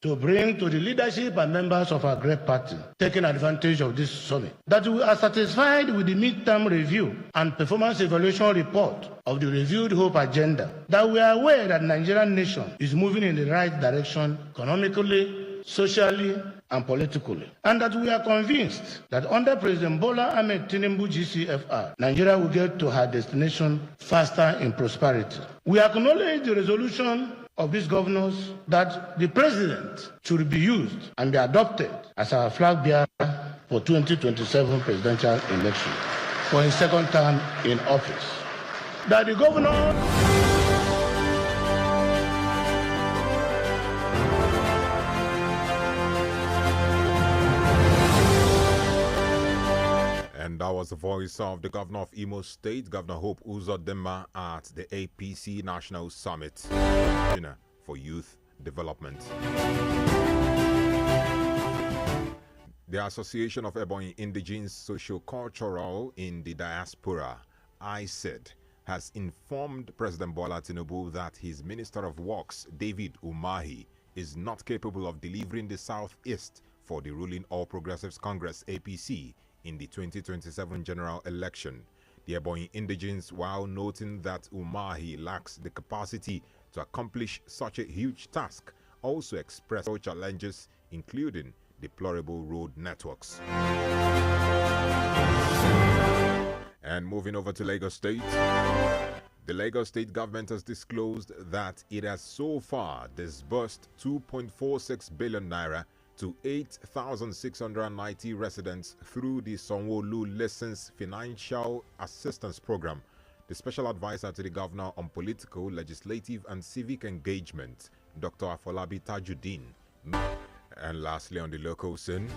to bring to the leadership and members of our great party taking advantage of this summit that we are satisfied with the midterm review and performance evaluation report of the reviewed Hope Agenda, that we are aware that the Nigerian nation is moving in the right direction economically, socially, and politically, and that we are convinced that under President Bola Ahmed Tinubu GCFR, Nigeria will get to her destination faster in prosperity. We acknowledge the resolution of these governors that the president should be used and be adopted as our flag bearer for 2027 presidential election for his second term in office. That the governor And that was the voice of the governor of Imo State, Governor Hope Uzodinma, at the APC National Summit for Youth Development. The Association of Ebonyi Indigenes Socio-Cultural in the Diaspora, ISED, has informed President Bola Tinubu that his Minister of Works, David Umahi, is not capable of delivering the Southeast for the ruling All Progressives Congress, APC, in the 2027 general election. The Ebonyi Indigenes, while noting that Umahi lacks the capacity to accomplish such a huge task, also expressed challenges, including deplorable road networks. And moving over to Lagos State, the Lagos State government has disclosed that it has so far disbursed 2.46 billion naira to 8,690 residents through the Sanwo-Olu Lessons Financial Assistance Program. The special advisor to the governor on political, legislative, and civic engagement, Dr. Afolabi Tajuddin. And lastly, on the local scene,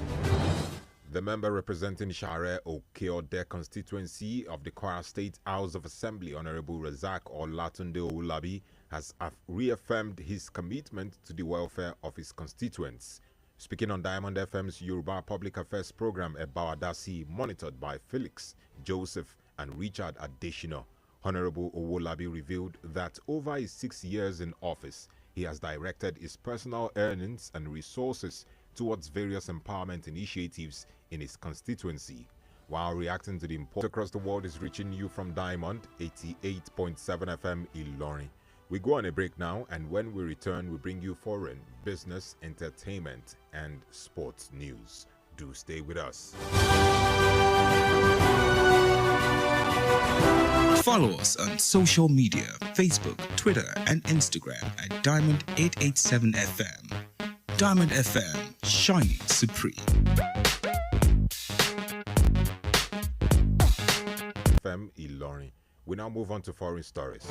the member representing Share Okeode constituency of the Kwara State House of Assembly, Honorable Razak Olatunde Owulabi, has reaffirmed his commitment to the welfare of his constituents. Speaking on Diamond FM's Yoruba Public Affairs program, Ebawadasi, monitored by Felix, Joseph, and Richard Adeshino, Honorable Owolabi revealed that over his 6 years in office, he has directed his personal earnings and resources towards various empowerment initiatives in his constituency. While reacting to the import across the world is reaching you from Diamond 88.7 FM Ilorin. We go on a break now, and when we return, we bring you foreign, business, entertainment, and sports news. Do stay with us. Follow us on social media, Facebook, Twitter, and Instagram at Diamond887FM. Diamond FM, shining supreme. FM Ilorin. We now move on to foreign stories.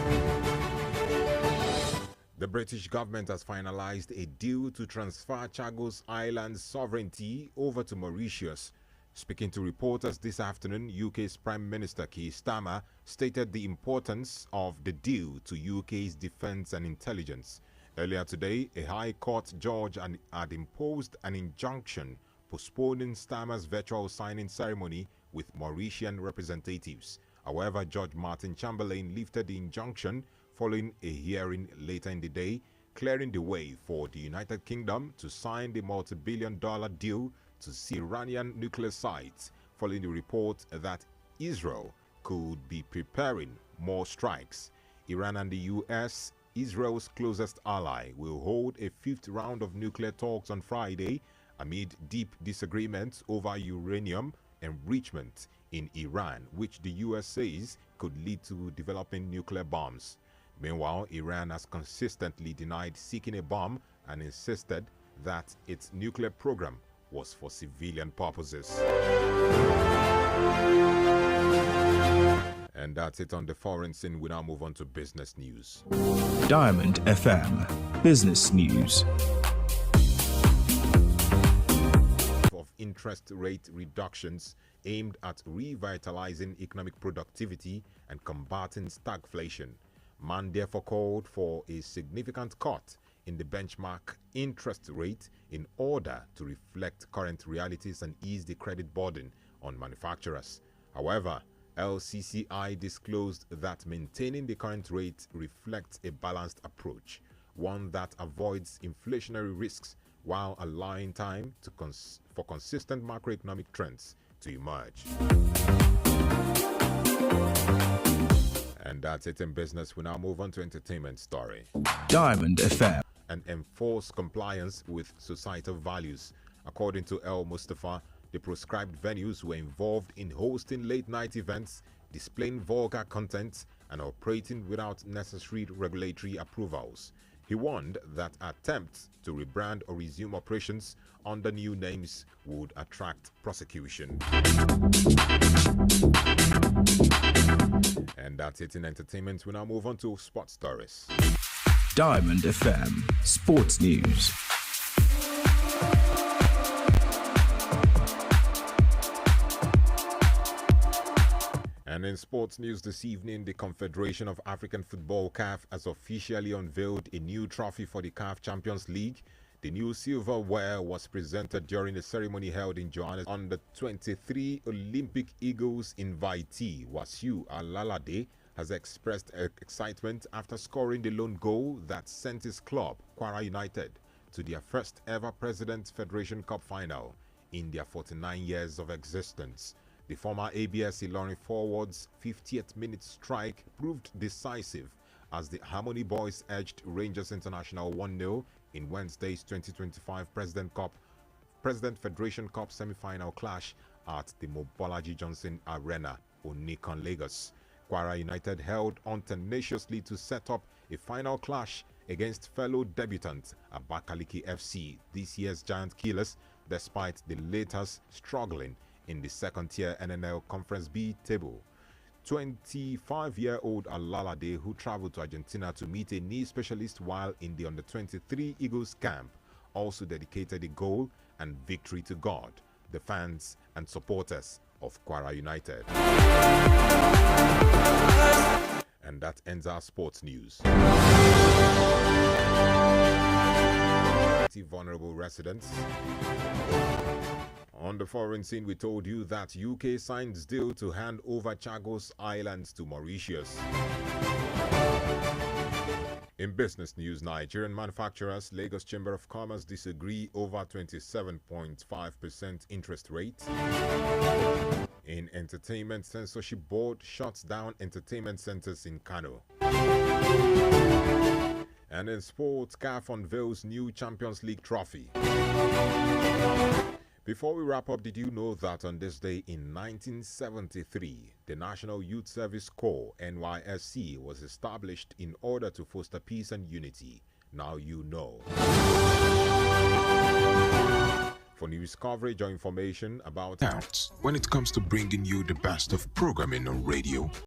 The British government has finalized a deal to transfer Chagos Island's sovereignty over to Mauritius. Speaking to reporters this afternoon, UK's Prime Minister Keir Starmer stated the importance of the deal to UK's defense and intelligence. Earlier today, a High Court judge had imposed an injunction postponing Starmer's virtual signing ceremony with Mauritian representatives. However, Judge Martin Chamberlain lifted the injunction following a hearing later in the day, clearing the way for the United Kingdom to sign the multi-billion-dollar deal to see Iranian nuclear sites, following the report that Israel could be preparing more strikes. Iran and the US, Israel's closest ally, will hold a fifth round of nuclear talks on Friday amid deep disagreements over uranium enrichment in Iran, which the US says could lead to developing nuclear bombs. Meanwhile, Iran has consistently denied seeking a bomb and insisted that its nuclear program was for civilian purposes. And that's it on the foreign scene. We now move on to business news. Diamond FM, business news. Of interest rate reductions aimed at revitalizing economic productivity and combating stagflation. Man therefore called for a significant cut in the benchmark interest rate in order to reflect current realities and ease the credit burden on manufacturers. However, LCCI disclosed that maintaining the current rate reflects a balanced approach, one that avoids inflationary risks while allowing time for consistent macroeconomic trends to emerge. And that's it in business. We now move on to entertainment story. Diamond FM. And enforce compliance with societal values. According to El Mustafa, the proscribed venues were involved in hosting late-night events, displaying vulgar content, and operating without necessary regulatory approvals. He warned that attempts to rebrand or resume operations under new names would attract prosecution. And that's it in entertainment. We now move on to sports stories. Diamond FM Sports News. And in sports news this evening, the Confederation of African Football (CAF) has officially unveiled a new trophy for the CAF Champions League. The new silverware was presented during a ceremony held in Johannesburg. On the 23 Olympic Eagles invitee, Wasiu Alalade, has expressed excitement after scoring the lone goal that sent his club, Kwara United, to their first ever President's Federation Cup final in their 49 years of existence. The former ABS Ilorin forward's 50th minute strike proved decisive as the Harmony Boys edged Rangers International 1-0 in Wednesday's 2025 President Federation Cup semi-final clash at the Mobolaji Johnson Arena, Onikon, Lagos. Kwara United held on tenaciously to set up a final clash against fellow debutant Abakaliki FC, this year's Giant Killers, despite the latter's struggling in the second-tier NNL Conference B table. 25-year-old Alalade, who traveled to Argentina to meet a knee specialist while in the under-23 Eagles camp, also dedicated a goal and victory to God, the fans and supporters of Kwara United. And that ends our sports news. Vulnerable residents. On the foreign scene, we told you that UK signs deal to hand over Chagos Islands to Mauritius. In business news, Nigerian manufacturers, Lagos Chamber of Commerce disagree over 27.5% interest rate. In entertainment, censorship board shuts down entertainment centers in Kano. And in sports, CAF unveils new Champions League trophy. Before we wrap up, did you know that on this day in 1973, the National Youth Service Corps, NYSC, was established in order to foster peace and unity? Now you know. For news coverage or information about When it comes to bringing you the best of programming on radio,